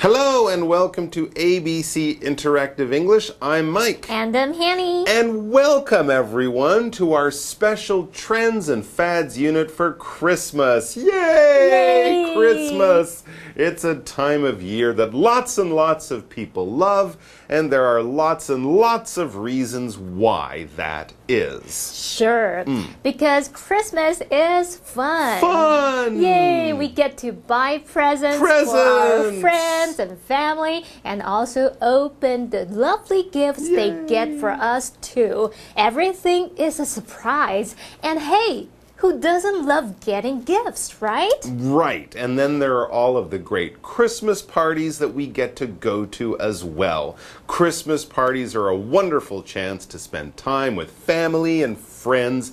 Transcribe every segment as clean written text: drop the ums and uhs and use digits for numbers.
Hello and welcome to ABC Interactive English. I'm Mike. And I'm Hanny. And welcome everyone to our special Trends and Fads unit for Christmas. Yay! Christmas! It's a time of year that lots and lots of people love, and there are lots and lots of reasons why that is. Sure, because Christmas is fun. Fun! Yay! We get to buy presents for our friends and family, and also open the lovely gifts they get for us too. Everything is a surprise. And hey, who doesn't love getting gifts, right? Right. And then there are all of the great Christmas parties that we get to go to as well. Christmas parties are a wonderful chance to spend time with family and friends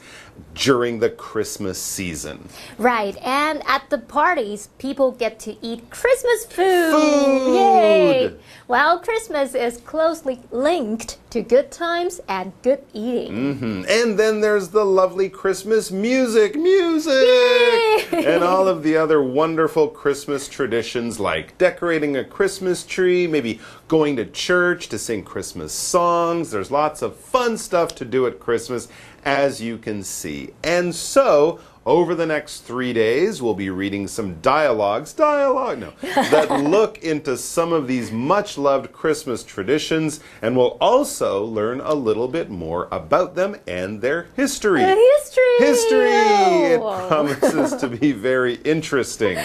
during the Christmas season. Right, and at the parties, people get to eat Christmas food. Yay! Well, Christmas is closely linked to good times and good eating. And then there's the lovely Christmas music. Yay! And all of the other wonderful Christmas traditions like decorating a Christmas tree, maybe going to church to sing Christmas songs. There's lots of fun stuff to do at Christmas, as you can see. And so, over the next 3 days, we'll be reading some that look into some of these much-loved Christmas traditions, and we'll also learn a little bit more about them and their history. History! It promises to be very interesting.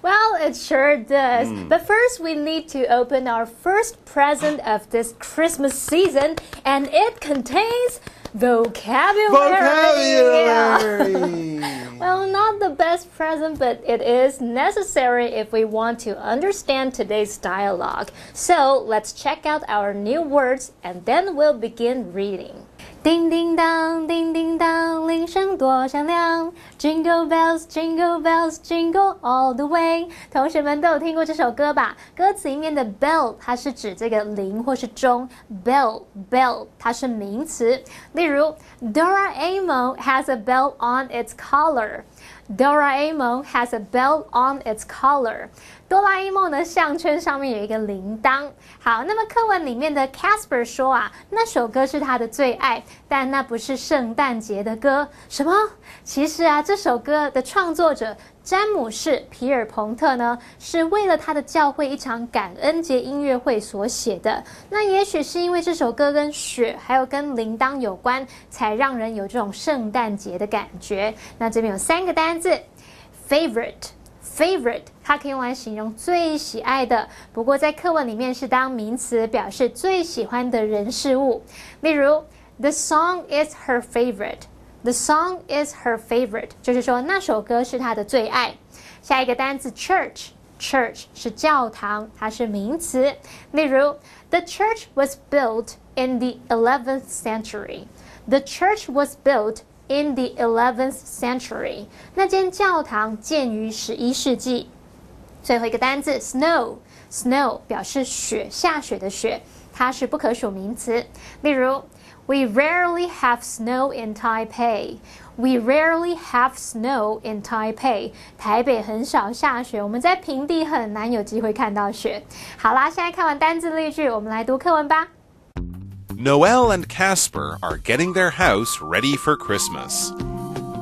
Well, it sure does. But first, we need to open our first present of this Christmas season, and it contains vocabulary. Well, not the best present, but it is necessary if we want to understand today's dialogue. So let's check out our new words and then we'll begin reading. 叮叮当，叮叮当，铃声多响亮。Jingle bells, jingle bells, jingle all the way。同学们都有听过这首歌吧？歌词里面的 bell 它是指这个铃或是钟 ，bell bell 它是名词。例如 Doraemon has a bell on its collar。Doraemon has a bell on its collar。哆啦 A 梦的项圈上面有一个铃铛。好，那么课文里面的 Casper 说啊，那首歌是他的最爱，但那不是圣诞节的歌。什么？其实啊，这首歌的创作者詹姆士·皮尔彭特呢，是为了他的教会一场感恩节音乐会所写的。那也许是因为这首歌跟雪还有跟铃铛有关，才让人有这种圣诞节的感觉。那这边有3个单字 ，favorite。Favorite， 它可以用来形容最喜爱的，不过在课文里面是当名词，表示最喜欢的人事物。例如 ，The song is her favorite。The song is her favorite， 就是说那首歌是她的最爱。下一个单词 church，church 是教堂，它是名词。例如 ，The church was built in the 11th century。The church was built in the 11th century， 那间教堂建于11世纪。最后一个单字 snow 表示雪，下雪的雪，它是不可数名词。例如 We rarely have snow in Taipei. We rarely have snow in Taipei. 台北很少下雪，我们在平地很难有机会看到雪。好啦，现在看完单字例句，我们来读课文吧。Noelle and Casper are getting their house ready for Christmas.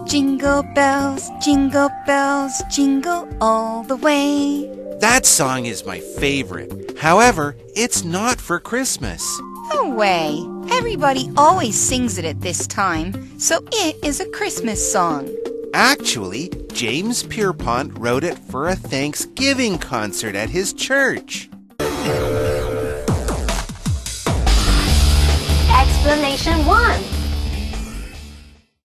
Jingle bells, jingle bells, jingle all the way. That song is my favorite. However, it's not for Christmas. No way. Everybody always sings it at this time, so it is a Christmas song. Actually, James Pierpont wrote it for a Thanksgiving concert at his church. Explanation 1.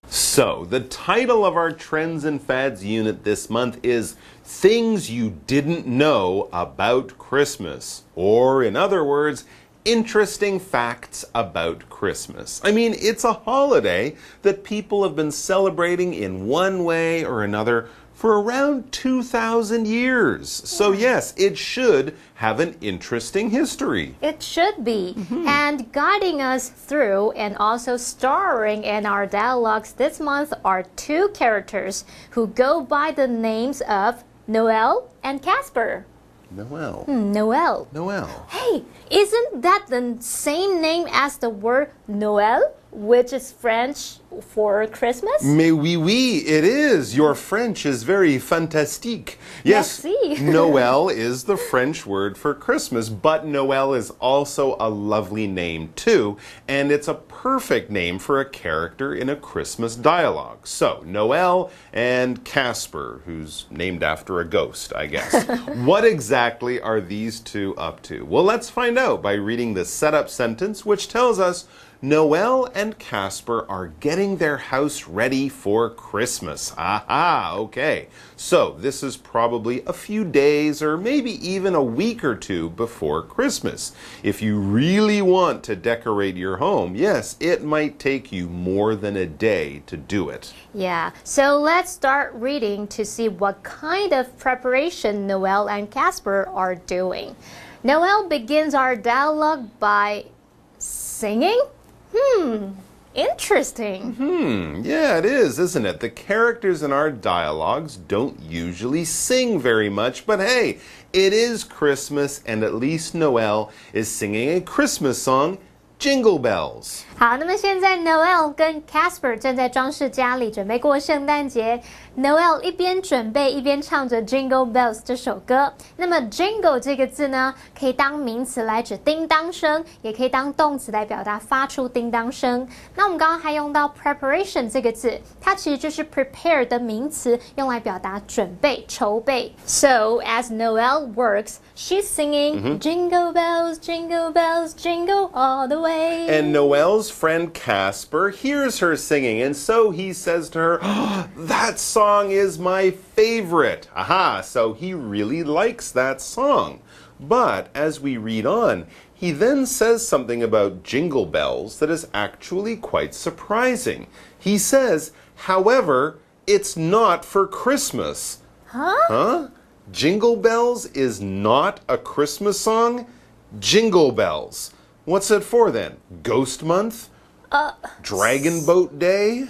So, the title of our Trends and Fads unit this month is Things You Didn't Know About Christmas. Or, in other words, interesting facts about Christmas. I mean, it's a holiday that people have been celebrating in one way or another for around 2,000 years. So yes, it should have an interesting history. It should be. And guiding us through and also starring in our dialogues this month are two characters who go by the names of Noelle and Casper. Noel. Noel. Noel. Hey, isn't that the same name as the word Noël, which is French for Christmas? Mais oui, it is. Your French is very fantastique. Yes, Merci. Noel is the French word for Christmas, but Noel is also a lovely name too, and it's a perfect name for a character in a Christmas dialogue. So, Noel and Casper, who's named after a ghost, I guess. What exactly are these two up to? Well, let's find out by reading the setup sentence, which tells us Noel and Casper are getting their house ready for Christmas. Aha, okay. So this is probably a few days or maybe even a week or two before Christmas. If you really want to decorate your home, yes, it might take you more than a day to do it. Yeah, so let's start reading to see what kind of preparation Noel and Casper are doing. Noel begins our dialogue by singing? Interesting. Yeah, it is, isn't it? The characters in our dialogues don't usually sing very much, but hey, it is Christmas, and at least Noel is singing a Christmas song, Jingle Bells. 好，那么现在 Noel 跟 Casper 正在装饰家里，准备过圣诞节。Noel 一边准备一边唱着 Jingle Bells 这首歌。那么 Jingle 这个字呢，可以当名词来指叮当声，也可以当动词来表达发出叮当声。那我们刚刚还用到 preparation 这个字，它其实就是 prepare 的名词，用来表达准备、筹备。So as Noel works, she's singing Jingle Bells, Jingle Bells, Jingle all the way. And Noel's friend Casper hears her singing, and so he says to her, oh, that song is my favorite. Aha, so he really likes that song. But as we read on, he then says something about jingle bells that is actually quite surprising. He says, however, it's not for Christmas. Huh? Jingle Bells is not a Christmas song? Jingle Bells. What's it for then? Ghost Month? Dragon Boat Day?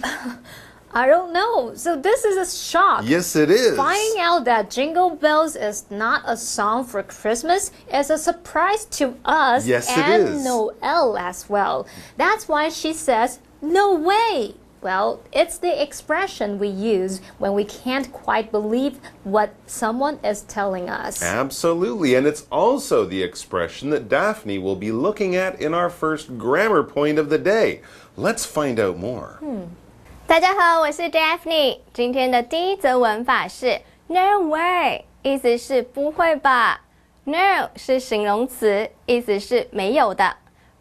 I don't know. So this is a shock. Yes, it is. Finding out that Jingle Bells is not a song for Christmas is a surprise to us Yes, it and is. Noel as well. That's why she says, no way. Well, it's the expression we use when we can't quite believe what someone is telling us. Absolutely, and it's also the expression that Daphne will be looking at in our first grammar point of the day. Let's find out more. 大家好，我是 Daphne。今天的第一则文法是 No way， 意思是不会吧。No 是形容词，意思是没有的。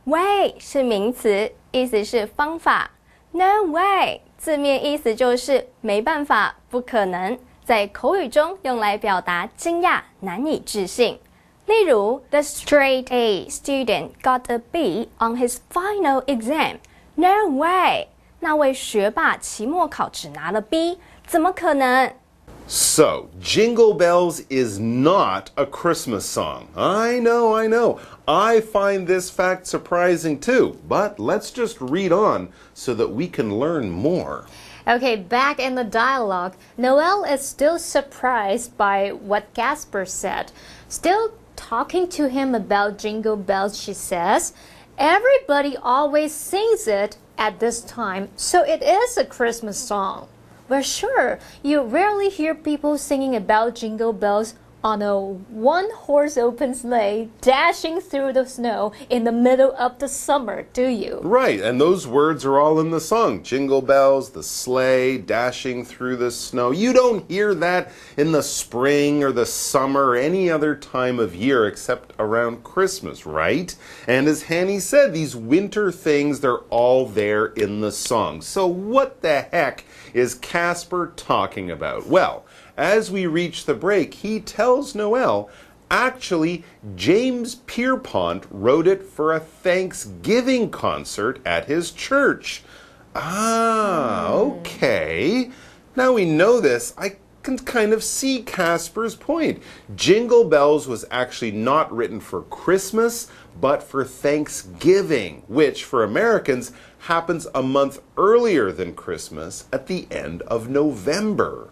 Way 是名词，意思是方法。No way 字面意思就是没办法，不可能，在口语中用来表达惊讶、难以置信。例如 The straight A student got a B on his final exam. No way. 那位学霸期末考只拿了 B， 怎么可能？ So, Jingle Bells is not a Christmas song. I know. I find this fact surprising too, but let's just read on so that we can learn more. Okay, back in the dialogue, Noel is still surprised by what Casper said. Still talking to him about Jingle Bells, she says, everybody always sings it at this time, so it is a Christmas song. But sure, you rarely hear people singing about Jingle Bells on a one-horse open sleigh dashing through the snow in the middle of the summer, do you? Right, and those words are all in the song. Jingle bells, the sleigh, dashing through the snow. You don't hear that in the spring or the summer or any other time of year except around Christmas, right? And as Hanny said, these winter things, they're all there in the song. So what the heck is Casper talking about? Well, as we reach the break, he tells Noel, actually, James Pierpont wrote it for a Thanksgiving concert at his church. Ah, okay. Now we know this, I can kind of see Casper's point. Jingle Bells was actually not written for Christmas, but for Thanksgiving, which for Americans happens a month earlier than Christmas at the end of November.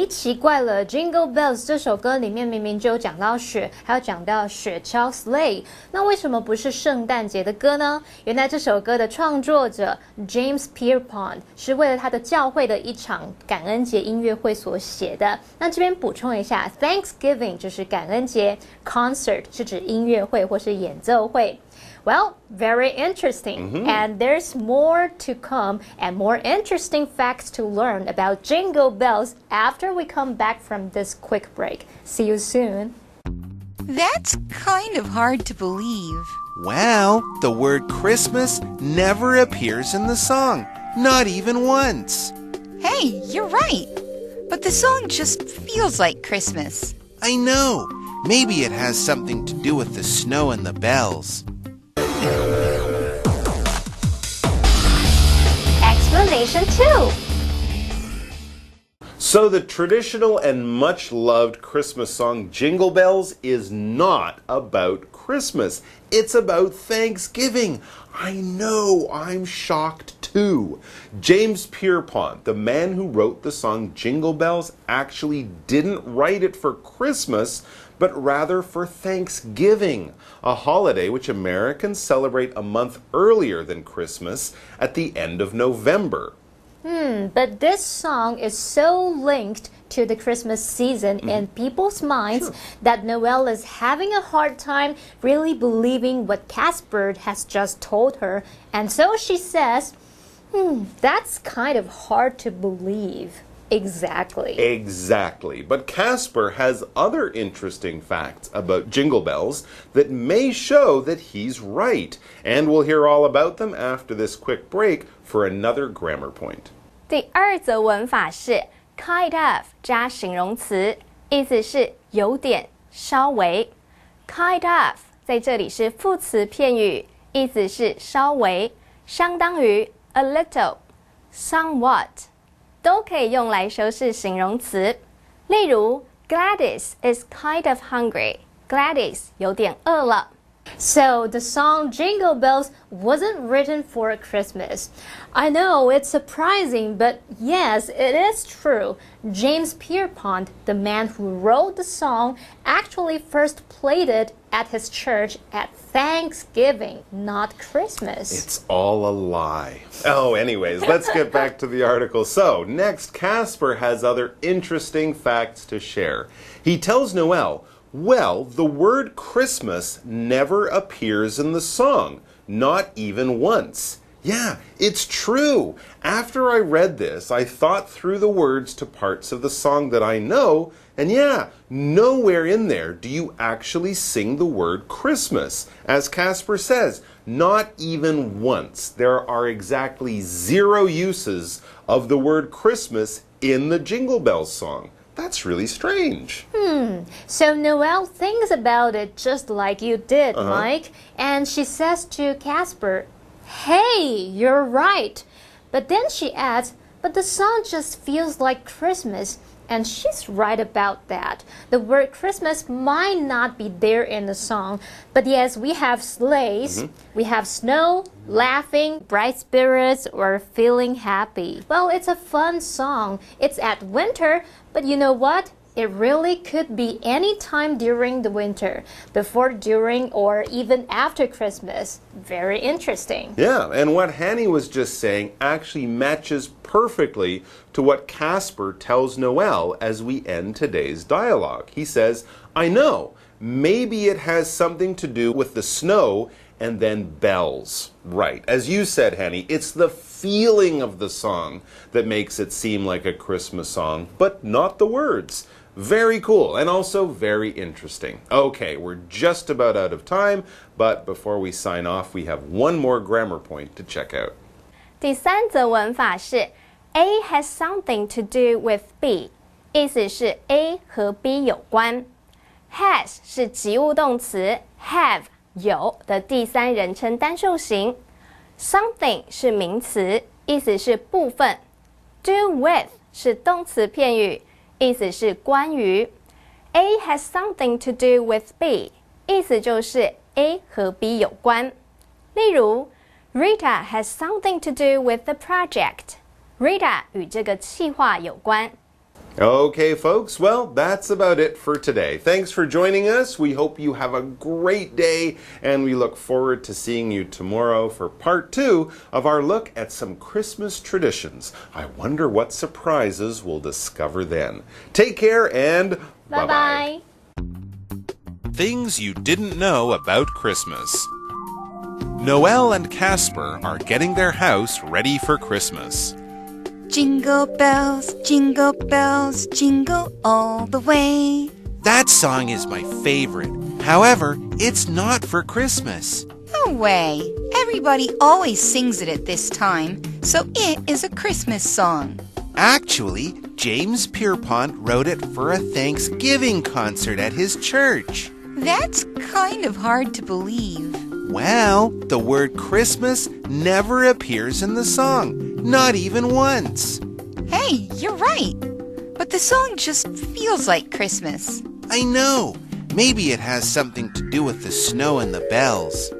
奇怪了 Jingle Bells 这首歌里面明明就有讲到雪，还有讲到雪橇 sleigh， 那为什么不是圣诞节的歌呢？原来这首歌的创作者 James Pierpont 是为了他的教会的一场感恩节音乐会所写的。那这边补充一下 Thanksgiving 就是感恩节， Concert 是指音乐会或是演奏会。Well, very interesting. And there's more to come and more interesting facts to learn about Jingle Bells after we come back from this quick break. See you soon. That's kind of hard to believe. Well, the word Christmas never appears in the song, not even once. Hey, you're right. But the song just feels like Christmas. I know. Maybe it has something to do with the snow and the bells. Explanation 2. So the traditional and much loved Christmas song Jingle Bells is not about Christmas. It's about Thanksgiving. I know, I'm shocked too. James Pierpont, the man who wrote the song Jingle Bells, actually didn't write it for Christmas, but rather for Thanksgiving, a holiday which Americans celebrate a month earlier than Christmas at the end of November. But this song is so linked to the Christmas season in people's minds that Noelle is having a hard time really believing what Casper has just told her. And so she says, that's kind of hard to believe. Exactly. Exactly. But Casper has other interesting facts about Jingle Bells that may show that he's right. And we'll hear all about them after this quick break for another grammar point. 第二则文法是 kind of 加形容词，意思是有点、稍微。kind of 在这里是副词片语，意思是稍微，相当于 a little、somewhat， 都可以用来修饰形容词。例如 Gladys is kind of hungry. Gladys 有点饿了。So the song Jingle Bells wasn't written for Christmas. I know it's surprising, but yes, it is true. James Pierpont, the man who wrote the song, actually first played it at his church at Thanksgiving, not Christmas. It's all a lie. Oh, anyways, let's get back to the article. So, next, Casper has other interesting facts to share. He tells Noelle, well, the word Christmas never appears in the song, not even once. Yeah, it's true. After I read this, I thought through the words to parts of the song that I know, and yeah, nowhere in there do you actually sing the word Christmas. As Casper says, not even once. There are exactly 0 uses of the word Christmas in the Jingle Bells song. That's really strange. So Noelle thinks about it just like you did, Mike. And she says to Casper, hey, you're right. But then she adds, but the song just feels like Christmas. And she's right about that. The word Christmas might not be there in the song. But yes, we have sleighs, we have snow, laughing, bright spirits, or feeling happy. Well, it's a fun song. It's at winter, but you know what? It really could be any time during the winter, before, during, or even after Christmas. Very interesting. Yeah, and what Hanny was just saying actually matches perfectly to what Casper tells Noelle as we end today's dialogue. He says, I know, maybe it has something to do with the snow and then bells. Right. As you said, Hanny, it's the feeling of the song that makes it seem like a Christmas song, but not the words. Very cool and also very interesting. Okay, we're just about out of time, but before we sign off, we have one more grammar point to check out. 第三则文法是 A has something to do with B， 意思是 A 和 B 有关。Has 是及物动词 have 有的第三人称单数形。Something 是名词，意思是部分。Do with 是动词片语，意思是关于。A has something to do with B， 意思就是 A 和 B 有关。例如 Rita has something to do with the project. Rita 与这个企划有关。Okay, folks, well, that's about it for today. Thanks for joining us. We hope you have a great day, and we look forward to seeing you tomorrow for part 2 of our look at some Christmas traditions. I wonder what surprises we'll discover then. Take care and bye-bye. Things you didn't know about Christmas. Noelle and Casper are getting their house ready for Christmas. Jingle bells, jingle all the way. That song is my favorite. However, it's not for Christmas. No way. Everybody always sings it at this time, so it is a Christmas song. Actually, James Pierpont wrote it for a Thanksgiving concert at his church. That's kind of hard to believe. Well, the word Christmas never appears in the song, not even once. Hey, you're right. But the song just feels like Christmas. I know. Maybe it has something to do with the snow and the bells.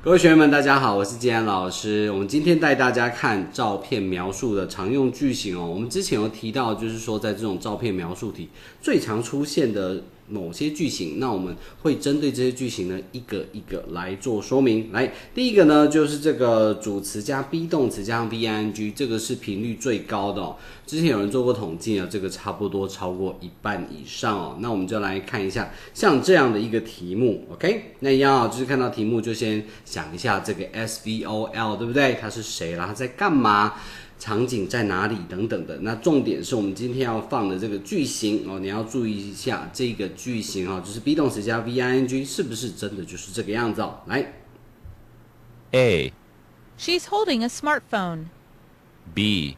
各位学员们，大家好，我是建安老师。我们今天带大家看照片描述的常用句型哦。我们之前有提到，就是说在这种照片描述题最常出现的某些句型，那我们会针对这些句型呢，一个一个来做说明。来，第一个呢，就是这个主词加 be 动词加上 ing， 这个是频率最高的哦。之前有人做过统计啊，这个差不多超过一半以上哦。那我们就来看一下像这样的一个题目 ，OK？ 那一样啊，就是看到题目就先想一下这个 SVOL， 对不对？它是谁啦？它在干嘛？场景在哪里等等的。那重点是我们今天要放的这个句型哦，你要注意一下这个句型哦，就是 be 动词加 VING 是不是真的就是这个样子哦？来 A. She's holding a smartphone. B.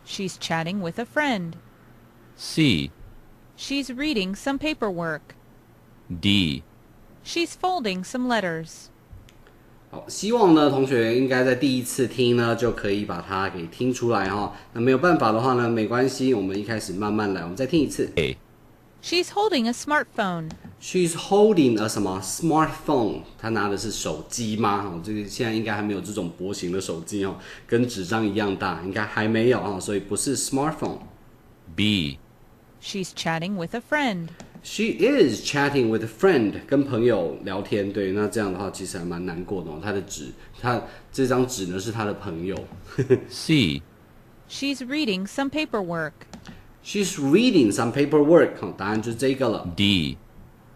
She's chatting with a friend. C. She's reading some paperwork. D. She's folding some letters. 好，希望呢同学应该在第一次听呢就可以把它给听出来哈。那没有办法的话呢，没关系，我们一开始慢慢来，我们再听一次。A. She's holding a smartphone. She's holding a 什么 smartphone？ 她拿的是手机吗？哦，这个现在应该还没有这种薄型的手机哦，跟纸张一样大，应该还没有哦，所以不是 smartphone。B. She's chatting with a friend. She is chatting with a friend， 跟朋友聊天。对，那这样的话其实还蛮难过的哦。她这张纸呢是她的朋友。C. She's reading some paperwork. She's reading some paperwork， 答案就是这个了。D.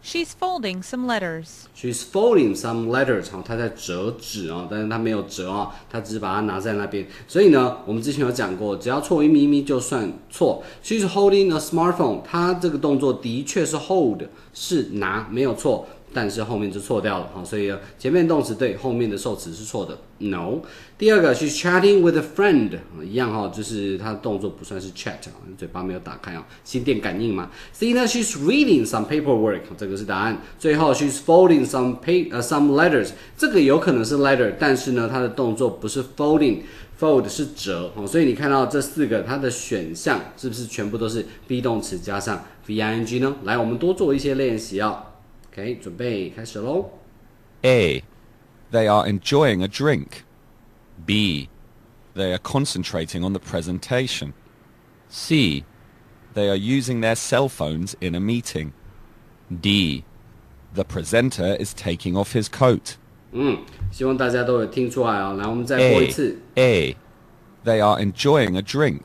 She's folding some letters. She's folding some letters， 她在折纸哦，但是她没有折哦，她只是把它拿在那边。所以呢，我们之前有讲过，只要错一咪咪就算错。She's holding a smartphone， 她这个动作的确是 hold， 是拿，没有错。但是后面就错掉了，所以前面动词对，后面的受词是错的 ，no。第二个 ，she's chatting with a friend， 一样哈，就是她的动作不算是 chat， 嘴巴没有打开哦，心电感应嘛。C 呢 ，she's reading some paperwork， 这个是答案。最后 she's folding some letters， 这个有可能是 letter， 但是呢，它的动作不是 fold 是折，所以你看到这四个它的选项是不是全部都是 be 动词加上 VING 呢？来，我们多做一些练习哦。OK， 准备开始喽。A. They are enjoying a drink. B. They are concentrating on the presentation. C. They are using their cell phones in a meeting. D. The presenter is taking off his coat. 希望大家都有听出来哦。来，我们再播一次。A. They are enjoying a drink.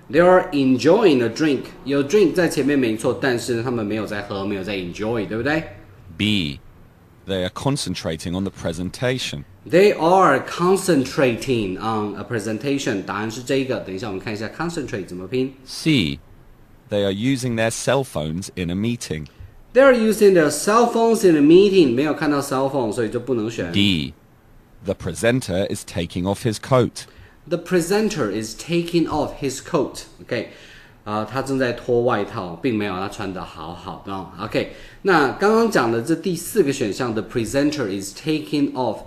They are enjoying a drink. 有 drink 在前面没错，但是呢，他们没有在喝，没有在 enjoy， 对不对？ B. They are concentrating on the presentation. They are concentrating on a presentation. 答案是这个。等一下我们看一下 concentrate 怎么拼。C. They are using their cell phones in a meeting. They are using their cell phones in a meeting. 没有看到 cell phone， 所以就不能选。D. The presenter is taking off his coat. The presenter is taking off his coat. OK。他正在脱外套，并没有他穿得好好的哦。OK， 那刚刚讲的这第四个选项的 presenter is taking off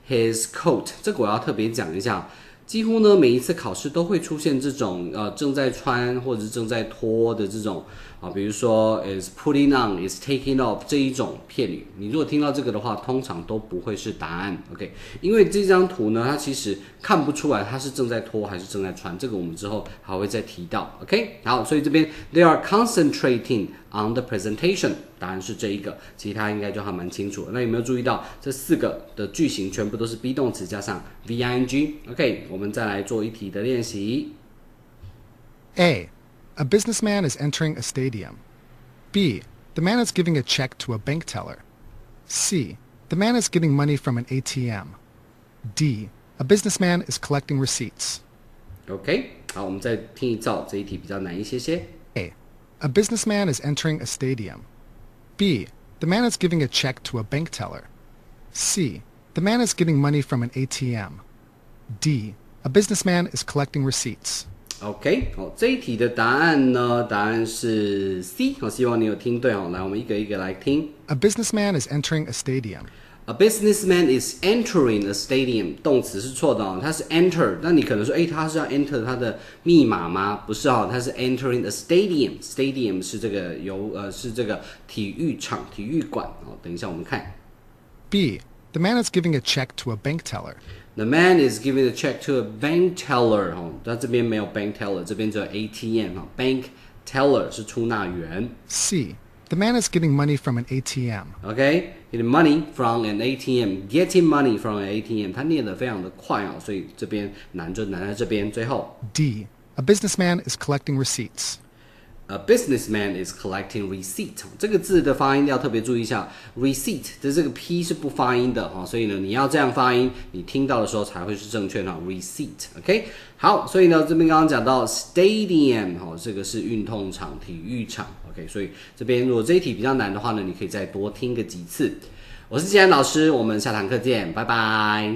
his coat， 这个我要特别讲一下。几乎呢每一次考试都会出现这种正在穿或者是正在脱的这种比如说 is putting on is taking off 这一种片语。你如果听到这个的话，通常都不会是答案 OK， 因为这张图呢它其实看不出来它是正在脱还是正在穿，这个我们之后还会再提到 OK。 好，所以这边 they are concentrating on the presentation， 答案是这一个，其他应该就还蛮清楚了。那有没有注意到这4个的句型全部都是 be 动词加上 VING OK， 我们再来做一题的练习。 A businessman is entering a stadium. B. The man is giving a check to a bank teller. C. The man is getting money from an ATM. D. A businessman is collecting receipts. OK， 好，我们再听一造，这一题比较难一些些。A businessman is entering a stadium. B. The man is giving a check to a bank teller. C. The man is getting money from an ATM. D. A businessman is collecting receipts. OK， 好，这一题的答案呢？答案是 C。好，希望你有听对哦。来，我们一个一个来听。A businessman is entering a stadium. A businessman is entering a stadium， 动词是错的哦，它是 enter。那你可能说，他是要 enter 它的密码吗？不是哦，它是 entering a stadium。Stadium 是这个是这个体育场、体育馆哦。等一下我们看。B. The man is giving a check to a bank teller.The man is giving a check to a bank teller 那这边没有 bank teller， 这边只有 ATM bank teller 是出纳员。C. The man is getting money from an ATM. OK， getting money from an ATM， getting money from an ATM， 他念得非常的快哦，所以这边难就难在这边。最后 D. A businessman is collecting receipts.A businessman is collecting receipt， 这个字的发音要特别注意一下 receipt 的这个 P 是不发音的所以呢你要这样发音，你听到的时候才会是正确的 receipt OK。 好，所以呢这边刚刚讲到 stadium 这个是运动场、体育场 OK， 所以这边如果这一题比较难的话呢，你可以再多听个几次。我是季安老师，我们下堂课见，拜拜。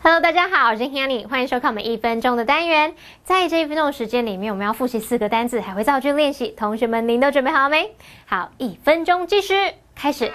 Hello， 大家好，我是 Hanny， 欢迎收看我们1分钟的单元。在这1分钟的时间里面，我们要复习4个单字，还会造句练习。同学们，您都准备好了没？好，1分钟计时开始。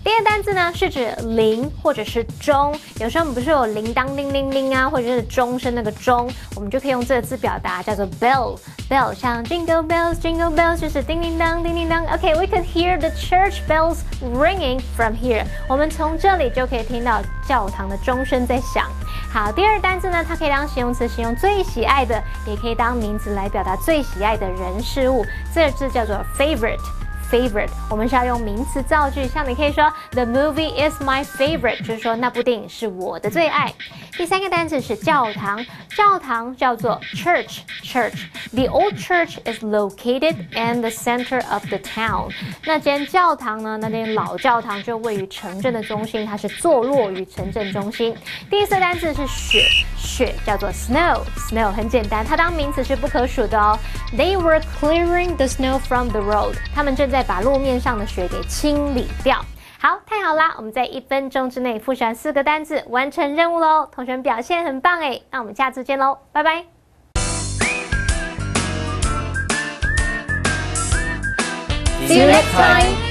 第一个单字呢是指铃或者是钟，有时候我们不是有铃铛铃铃铃啊，或者是钟声那个钟，我们就可以用这个字表达，叫做 bell。bell 像 jingle bells jingle bells 就是叮叮当叮叮当。OK，we can hear the church bells ringing from here。我们从这里就可以听到教堂的钟声在响。好，第二个单字呢，它可以当形容词形容最喜爱的，也可以当名词来表达最喜爱的人事物。这个字叫做 favorite。favorite 我们是要用名词造句，像你可以说 The movie is my favorite， 就是说那部电影是我的最爱。第三个单词是教堂，教堂叫做 church。The old church is located in the center of the town。那间教堂呢，那间老教堂就位于城镇的中心，它是坐落于城镇中心。第四个单词是雪，雪叫做 snow。snow 很简单，它当名词是不可数的哦。They were clearing the snow from the road， 他们正在把路面上的雪给清理掉。好，太好啦！我们在1分钟之内复习完4个单字，完成任务喽！同学们表现很棒诶，那我们下次见喽，拜拜。See you next time.